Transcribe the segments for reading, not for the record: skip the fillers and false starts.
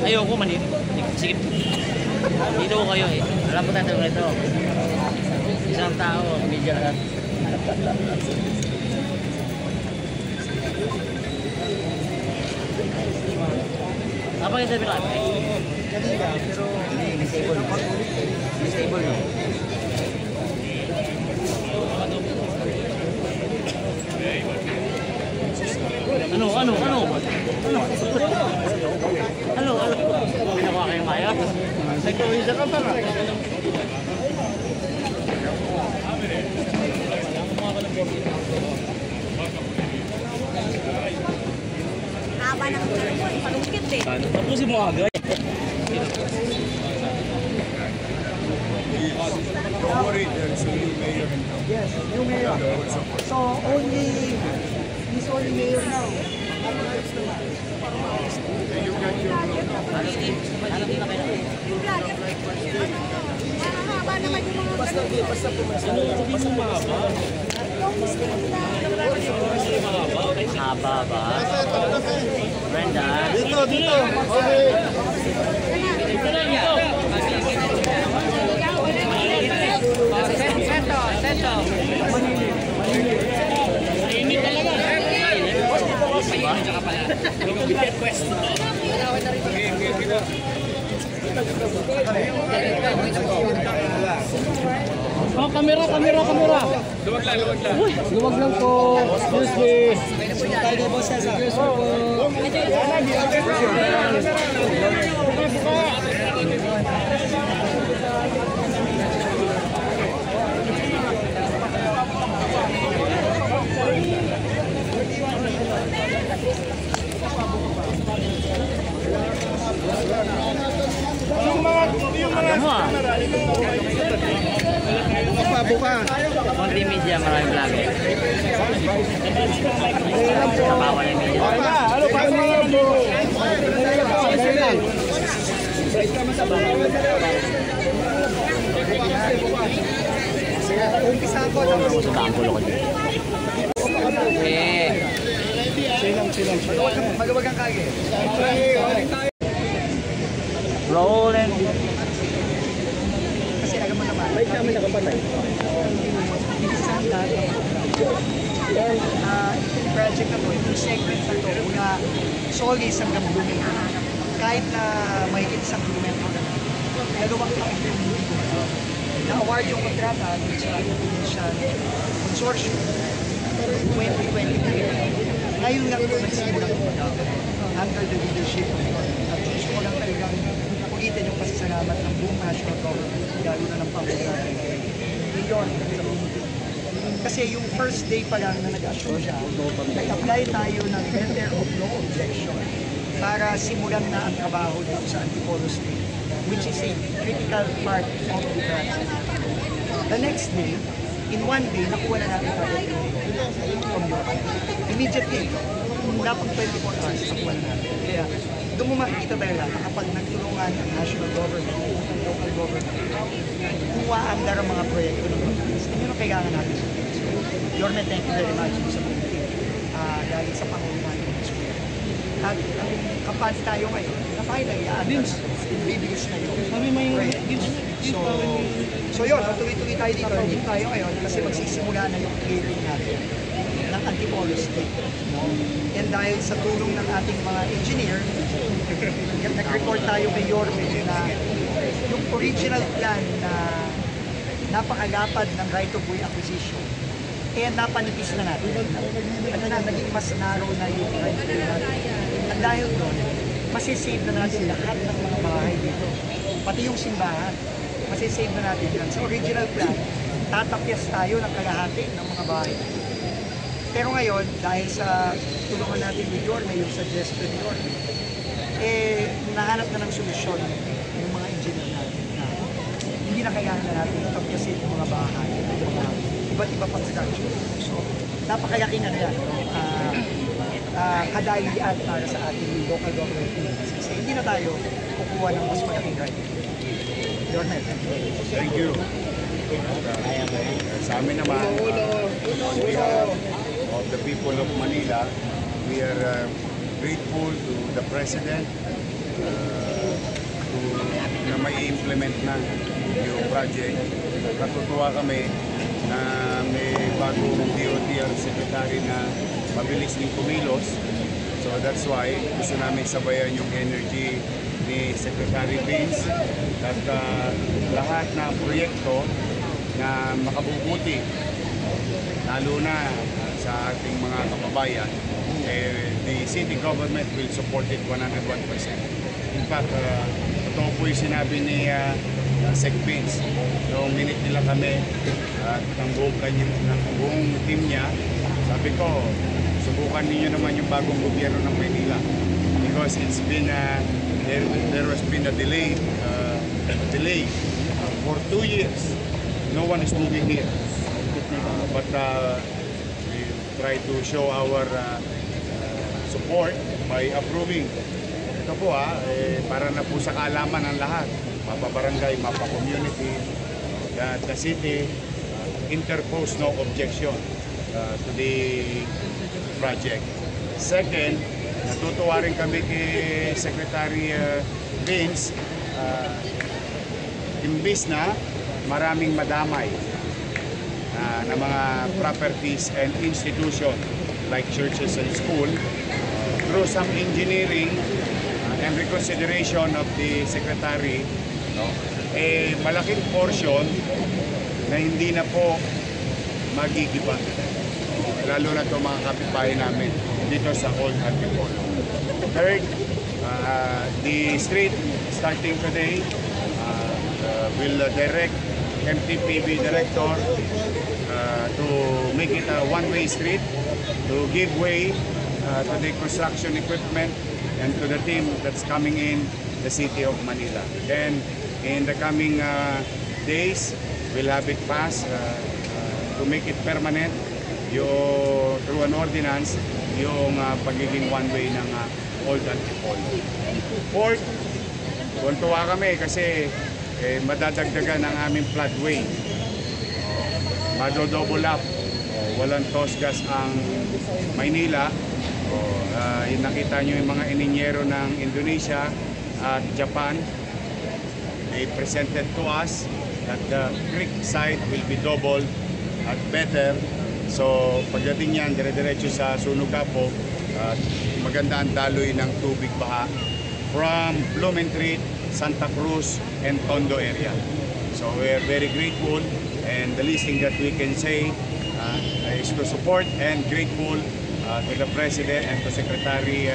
Ayoko man dito. Sige. Dito ko kayo eh. Alam mo tayo ito. Isang tao, media lahat. Apa yang saya bilang? Kanina, pero disable. Disable no? Ano? Pinakuha kayong maya? Nagkawisa ka pa na. Haba ng telefon, palungkit eh. Tapusin mo agad. don't worry, there's a new mayor in town. Yes, new mayor. So he's only mayor now. You got your Yung vlogger, mahaba naman yung mga basta Haba ba? Brenda? Dito. Okay. Sento. Mainit talaga. Bigat pwesto. Oh, kamera. Luwag lang. Luwag lang po. Excuse me. Tayo kay Boss Cesar. Buka. Konti media, maraming vlogger. Kapawa yung media. Ano pa mga bro? Umpisa ako. Kaangkulo ko dito. Silang. Magawag ang kage. Rolling. Kasi alam mo naman. May kami nakapatay. Isang lahat ng itong project na to, itong segment na to, mula solis hanggang blooming. Kahit na mahigit isang kilometro na dalawang taon na-award yung kontrata sa Indonesian Consortium 2023. Ngayon lang ito nagsimula under the leadership at gusto ko lang talagang ulitin yung pasasalamat ng buong national government, lalo na ng Panginoon Mayor sa Bumiti. Kasi yung first day pa lang na nag-assure siya, nag-apply tayo ng letter of no objection para simulan na ang trabaho dito sa Antipolo State, which is a critical part of the project. The next day, in one day, nakuha na natin tayo from Europe. Immediately, mula pang 24 hours, nakuha na natin. Kaya doon mo makikita talaga na kapag nagtulungan ang national government, ang local government, umaandar ang mga proyekto ng government. Yun ang kailangan natin. Yorme, thank you very much sa Bumiti. Galing sa Pangulo natin. At ang kampanya tayo ngayon, napakailangan bibigis na yun. So yun, tuloy-tuloy tayo dito. Dito tayo ngayon kasi magsisimula na yung clearing natin ng Antipolo State. And dahil sa tulong ng ating mga engineer, nag-report tayo kay Yorme na yung original plan na napakalapad ng right-of-way acquisition, napanipis na natin. Naging mas narrow na yung right-of-way natin. At dahil doon, masisave na natin lahat ng mga bahay dito. Pati yung simbahan, masisave na natin yan. Sa original plan, tatapyas tayo ng kalahati ng mga bahay. Pero ngayon, dahil sa tulungan natin ni Yorme, yung suggestion ni Yorme, nahanap na ng solusyon yung mga engineer natin na hindi na kailangan na natin tapyasin yung mga bahay, yung mga iba't iba pang structure. So, napakayaki na yan. kadalian para sa ating local government units. Kasi hindi na tayo kukuha ng mas malaking right. Your Honor, thank you. Thank you. Sa amin naman, on behalf of the people of Manila, we are grateful to the President na may implement na yung project. Natutuwa kami na may bagong DOTR Secretary na mabilis din kumilos. So that's why gusto namin sabayan yung energy ni Secretary Vince at lahat ng proyekto na makabubuti, lalo na sa ating mga kababayan, the city government will support it 101%. In fact, ito po yung sinabi ni Sec Vince, noong minute nila kami at ng buong team niya, sabi ko, subukan ninyo naman yung bagong gobyerno ng Maynila because it's been there has been a delay for 2 years. No one is moving here, but we try to show our support by approving. Ito po para na po sa kaalaman ng lahat, mapabarangay, mapa-community, that the city interpose no objection to the project. Second, natutuwa rin kami kay Secretary Vince, imbis na maraming madamay na mga properties and institution like churches and school, through some engineering and reconsideration of the Secretary, malaking portion na hindi na po magigiba. Lalo na ito mga kapitbahay namin dito sa Old Antipolo. Third, the street starting today will direct MTPB director to make it a one-way street, to give way to the construction equipment and to the team that's coming in the city of Manila. Then in the coming days, we'll have it passed to make it permanent through an ordinance yung pagiging one-way ng Old Antipolo. Fourth, tuntua kami kasi madadagdagan ang aming floodway. Mado-double up. Walang tosgas ang Maynila. Nakita nyo yung mga ininyero ng Indonesia at Japan. They presented to us that the creek side will be doubled at better. So pagdating yan, dire-diretso sa Sunugapo, maganda ang daloy ng tubig baha from Blumentritt, Santa Cruz, and Tondo area. So we are very grateful, and the least thing that we can say is to support and grateful to the President and to Secretary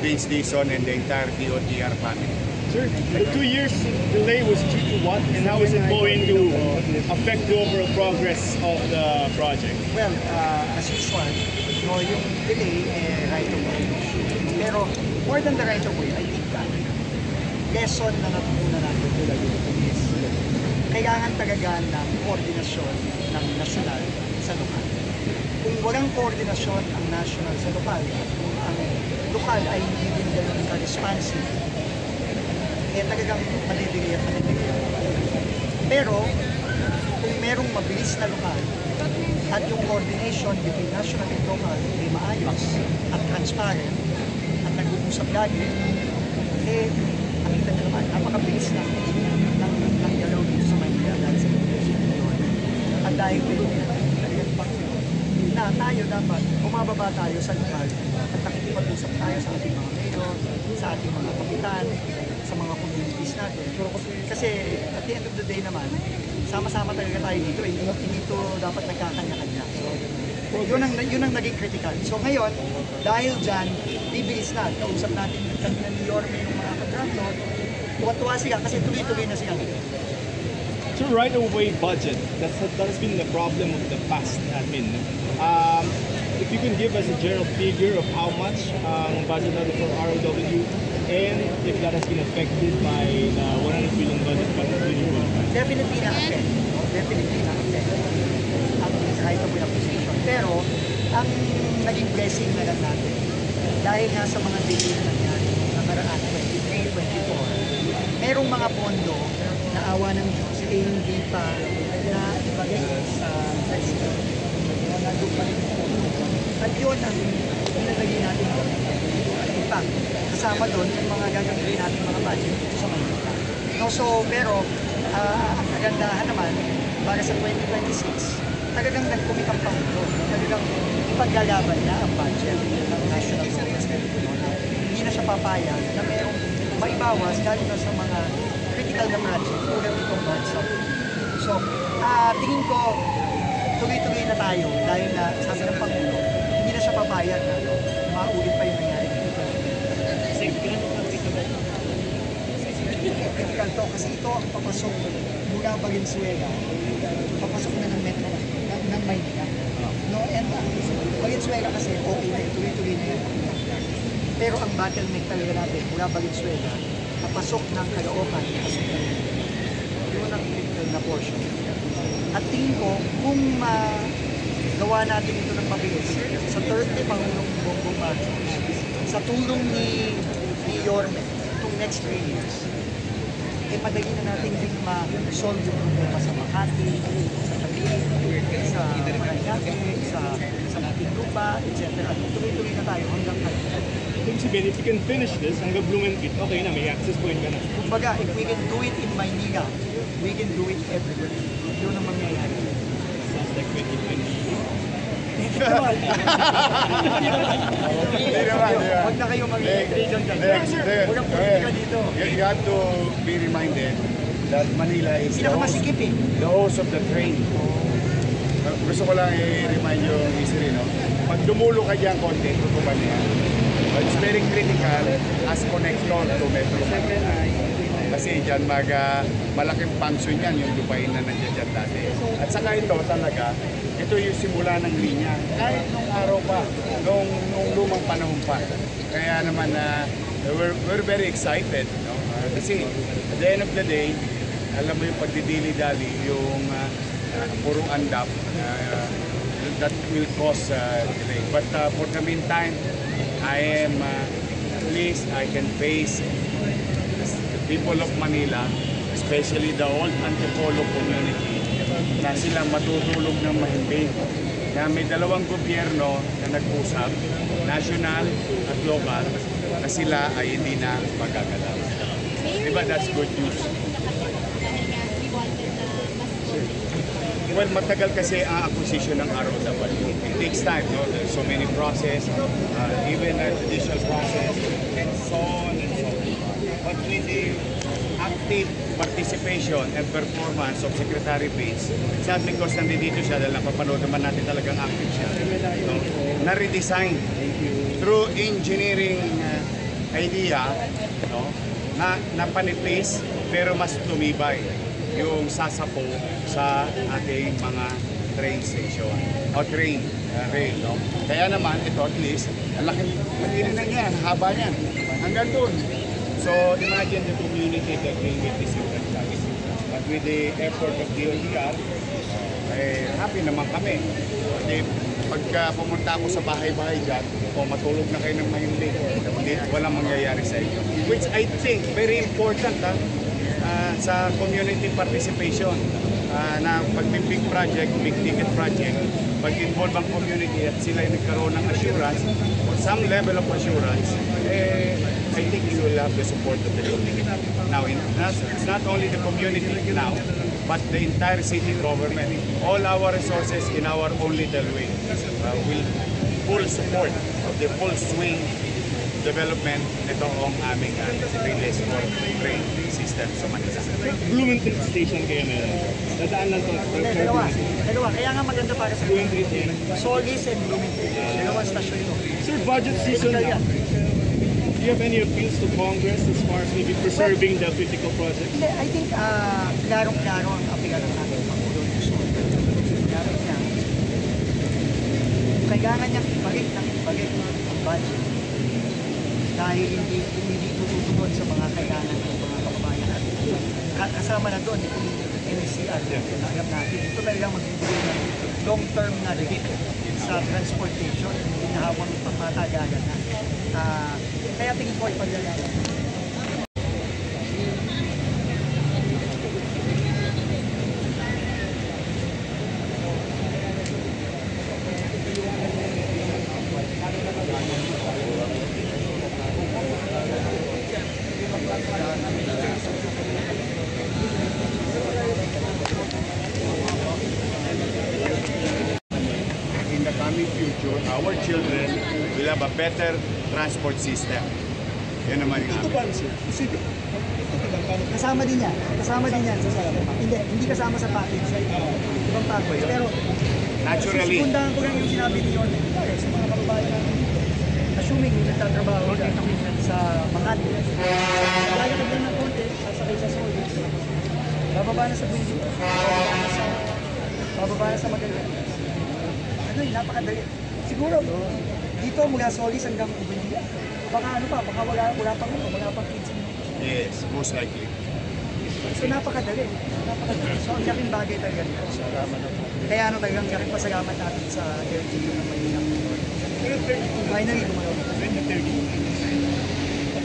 Vince Dizon and the entire DOTR family. Sir, the 2 years delay was due to what, and how is it going to affect the overall progress of the project? Well, as usual, yung delay right of way. Pero more than the right of way, I think lesson na natutunan natin is kailangan talaga ng koordinasyon ng nasyonal sa lokal. Kung walang koordinasyon ang national sa lokal, at kung ang lokal ay hindi din gano'n ka-responsive, talagang madidigay at madidigay. Pero kung merong mabilis na lokal at yung coordination between national and local ay maayos at transparent at nag-uusap lagi, nakita nyo naman, napakabilis ng galaw dito sa Maynila dahil sa Pilipinas. At dahil dito, na tayo dapat, bumababa tayo sa lokal at nakikipag-usap tayo sa ating mga mayor, sa ating mga kapitan, sa mga communities natin. Kasi at the end of the day naman, sama-sama talaga tayo dito. Hindi ito dapat nagkakanya-kanya. So, yun ang naging critical. So ngayon, dahil dyan, bibilis na. Kausap natin kanina ni Yorme yung mga contractor. Tuwa-tuwa sila kasi tuloy-tuloy na sila. So right-of-way budget, that has been the problem of the past admin. If you can give us a general figure of how much budget natin for ROW and if that has been affected by the 100 billion budget cut in 2025. Definitely na-affect. Definitely na-affect ang right-of-way acquisition. Pero ang naging blessing na lang natin, dahil nga sa mga delay na nangyari nakaraan 23, 24, merong mga pondo na awa ng Diyos eh hindi pa na ibagay sa president. Nandun pa rin yung pondo. At yun ang inalagay natin doon. In fact, kasama doon yung mga gagamitin natin mga budget dito sa Manila. No, so, pero ang kagandahan naman para sa 2026, talagang nag-commit ang Pangulo. Talagang ipaglalaban na ang budget ng National Government. Hindi na siya papayag na mayroong maibawas lalo na sa mga critical na project tulad itong North South. So, tingin ko, tuloy-tuloy na tayo dahil na sabi ng Pangulo, hindi na siya papayag na maulit pa yung nangyari dito. Critical to kasi ito ang papasok mula Valenzuela, papasok na ng metro ng Maynila. No, and Valenzuela kasi okay na, tuloy-tuloy na yan. Pero ang bottleneck talaga natin mula Valenzuela, papasok ng Caloocan, papasok na yun. Yun ang critical na portion. At tingin ko, kung gawa natin ito ng mabilis, sa third ni Pangulong Bongbong Marcos, sa tulong ni Yorme, itong next 3 years, eh madali na natin din ma-solve yung problema sa Makati, sa Taguig, sa Paranaque, sa Muntinlupa, etc. Tuloy-tuloy na tayo hanggang Caloocan. Ibig sabihin, if you can finish this, hanggang Blumentritt, okay na, may access point ka na. Kumbaga, if we can do it in Maynila, we can do it everywhere. Yun ang mangyayari. Sounds like 2020. Hindi naman. Huwag na kayo mag-region dyan. Walang politika dito. You have to be reminded that Manila is Pinakamasikip eh. the host of the train. Gusto ko lang i-remind yung history, no? Pag dumulo ka dyan konti, tutupan niya. It's very critical as connector to Metro Manila. Kasi dyan malaking function yan, yung lupain na nandiyan dyan dati. At saka ito talaga, ito yung simula ng linya. Kahit nung araw pa, nung lumang panahon pa. Kaya naman we're very excited. No? Kasi at the end of the day, alam mo yung pagdidili-dali, yung puro andap, that will cause delay. But for the meantime, I am pleased I can face the people of Manila, especially the old Antipolo community, na sila matutulog ng mahimbing. Na may dalawang gobyerno na nag-usap, national at local, na sila ay hindi na magagalaw. Diba that's good news? Well, matagal kasi ang acquisition ng ROW. It takes time, no? There's so many process, even a judicial process, and so on and so on. But with the active participation and performance of Secretary Bates, it's not because nandito siya, dahil napapanood naman natin talagang active siya, no? Na-redesign through engineering idea, no? na panipis, pero mas tumibay yung sasapo sa ating mga train station o train rail. No? Kaya naman, ito at least, ang laking na niyan, haba niyan, hanggang doon. So imagine the community that will witness it. But with the effort of DOTR, happy naman kami. Pagka pumunta ako sa bahay-bahay dyan, o matulog na kayo ng mahimbing, walang mangyayari sa inyo. Which I think very important sa community participation. Na pag may big project, big ticket project, pag-involve ang community at sila ay nagkaroon ng assurance, or some level of assurance, I think you will have the support of the community. Now, it's not only the community now, but the entire city government, all our resources in our own little way, will full support of the full swing development nitong aming relays or train system sa Manila. Blumentritt Station kayo meron. Dadaan lang to. Dalawa. Kaya nga maganda para sa Blumentritt yan. Solis and Blumentritt. Dalawang stasyon ito. Sir, budget season now. Do you have any appeals to Congress as far as maybe preserving the critical projects? Hindi, I think klarong-klaro ang apilan ng ating Pangulo Luzon. Klarong niya. Kailangan niyang ibalik ang budget dahil hindi tututunod sa mga kailangan ng mga kababayan natin. Kasama na doon itong NCR na alam natin. Ito talagang magbibigay ng long-term na relief sa transportation, hinahawang pagmatagalan na. Kaya tingin ko ay paglalaban. In the coming future, our children will have a better transport system. Yan naman yung Ito amin. ba, sir? Ito ba, paano? Kasama din yan. Kasama din yan. Hindi kasama sa package. Ibang package. Pero Naturally. sikundahan ko lang yung sinabi ni Yorme. Sa mga kababayan natin dito. Assuming yung nagtatrabaho ka sa Makati. Lalakad lang ng konti, sasakay sa Solis. Bababa na sa Bunso. Bababa na sa Magallanes. Ano yun, napakadali. Siguro, dito mula Solis hanggang Ubandia. Baka ano pa, baka wala pang kids. Yes, most likely. So napakadali. So ang laking bagay talaga nito. Kaya ano talagang laking pasalamat natin sa LGU ng Manila. Finally, gumalaw na.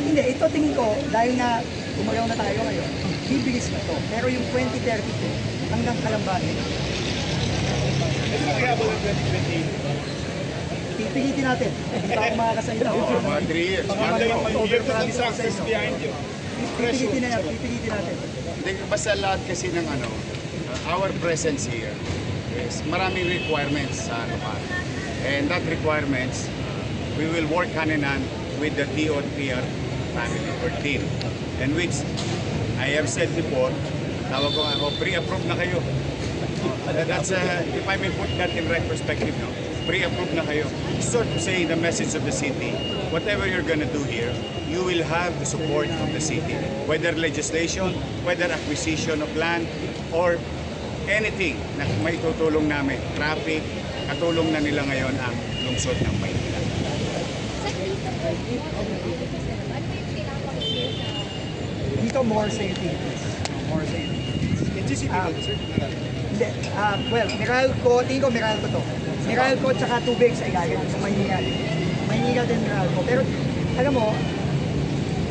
Hindi, ito tingin ko, dahil nga gumalaw na tayo ngayon, bibilis na to. Pero yung 2032 hanggang Kalambani, Ito ba kaya ba ng 2028? pipilitin natin. Hindi pa ako makakasalita. Mga 3 years. Baka Years malaman of over-promise ako sa success inyo. behind you. Pipilitin natin. Hindi, basta lahat kasi ng our presence here is maraming requirements sa ano pa. And that requirements, we will work hand in hand with the DOTR family or team. And which, I have said before, tawag ko ako, pre-approve na kayo. That's, if I may put that in right perspective, no? Pre-approve na kayo. Sort of saying the message of the city, whatever you're gonna do here, you will have the support of the city. Whether legislation, whether acquisition of land, or anything na may tutulong namin. Traffic, katulong na nila ngayon ang lungsod ng Maynila. Dito more safety. More safety. GCP ba, sir? Hindi. Well, tingin ko Meralco to. Meralco tsaka tubig sa ilalim sa Maynila. Maynila din Meralco. Pero alam mo,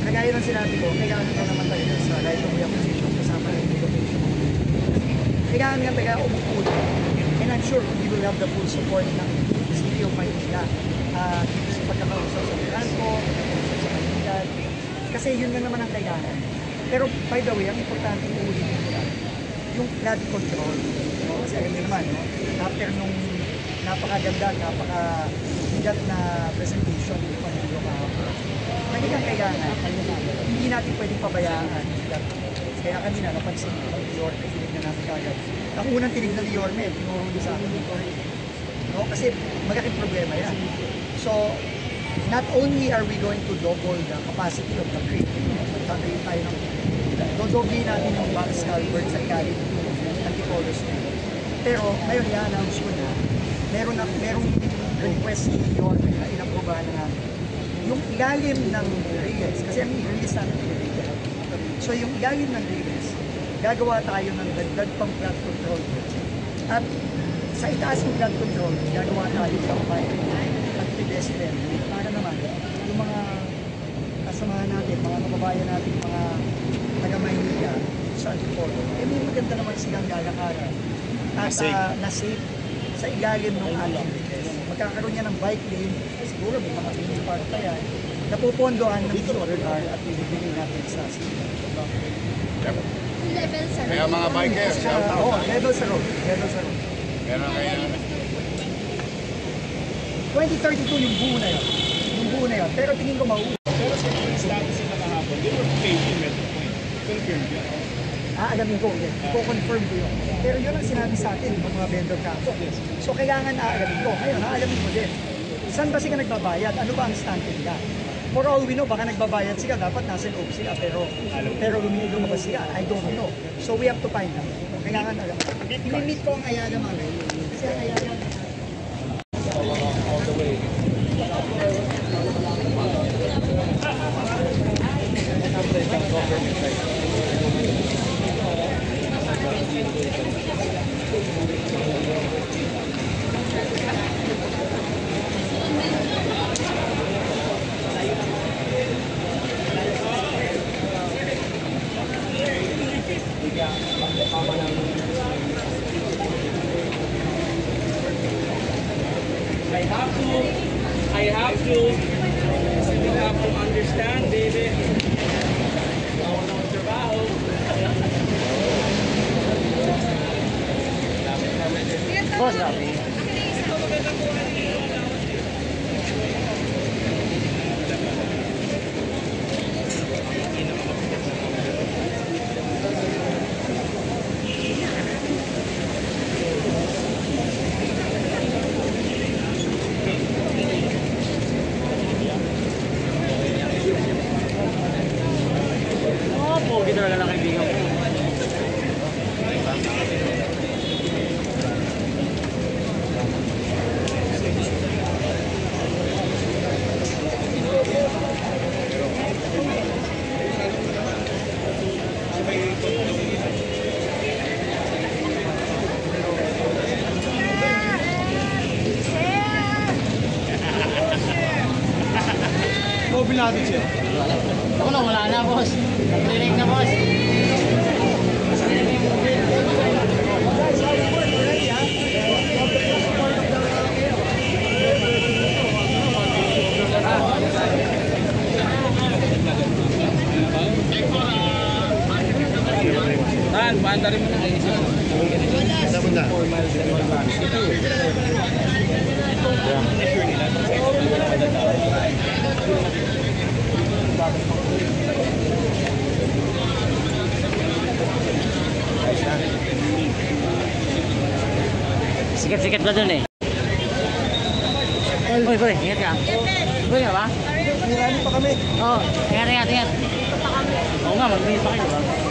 kagaya ng sinabi ko, kailangan na naman tayo sa right of way acquisition kasama ng location. Kailangan nga tayo umupo. And I'm sure we will have the full support ng City of Maynila. Sa pagkakausap sa Meralco, sa Maynila. Kasi yun nga naman ang kailangan. Pero by the way, ang importante yung ulitin ko lang, yung flood control. No? Kasi alam niyo naman, no? After nung napakaganda, napakabigat na presentation ng Pangulo kahapon, talagang kailangan, hindi natin pwedeng pabayaan. Kaya kanina, napansin ko, ni Yorme, tinig na natin kagad. Ang unang tinig na ni Yorme, tinuro niya sa akin dito. No? Kasi malaking problema yan. So, not only are we going to double the capacity of the creek, magkakaroon tayo ng dodoble natin yung box culvert sa ilalim ng Antipolo Street. Pero ngayon i-announce ko na merong request ni Yorme na inaprobahan na namin. Yung ilalim ng Reyes, kasi ang i-release natin yung Reyes. So yung ilalim ng Reyes, gagawa tayo ng dagdag pang flood control. At sa itaas ng flood control, gagawa tayo ng at pedestrian para naman yung mga kasamahan natin, mga kababayan natin, mga taga-Maynila sa Antipolo, may maganda naman silang lalakaran at na safe sa ilalim ng alam. Magkakaroon niya ng bike lane, siguro may mga business park pa yan, napupondohan ng DOTR at bibigyan natin sa city. Kaya mga bikers, shout out. Oo, level sa road. Meron kayo. 2032 yung buo na yun. Pero tingin ko mauwi. Pero sa mga status nila kahapon, they were paid in Metro Point. Confirmed yun. Alamin ko, i-confirm ko yun. Pero yun ang sinabi sa atin ng mga vendor kapon. So kailangan aalamin ko. Ngayon, aalamin ko din. Saan ba sila nagbabayad? Ano ba ang stand nila? For all we know, baka nagbabayad sila, dapat nasa loob sila, pero lumabas sila. I don't know. So we have to find out. Kailangan alam. I-meet ko ang Ayala mga kasi ang Ayala All the way. stand, baby. Ako na magtrabaho. Boss, sabi. Oh, pogi talaga ng kaibigan ko. Mobil natin siya. Ako na, wala na, boss. Clinic na, boss. Tan, paanda rin mo na. Sikat-sikat ba dun eh? Uy, boy, ingat ka. Boy, nga ba? Marami pa kami. Oo, ingat. Oo nga, mag-mail pa kayo, ba?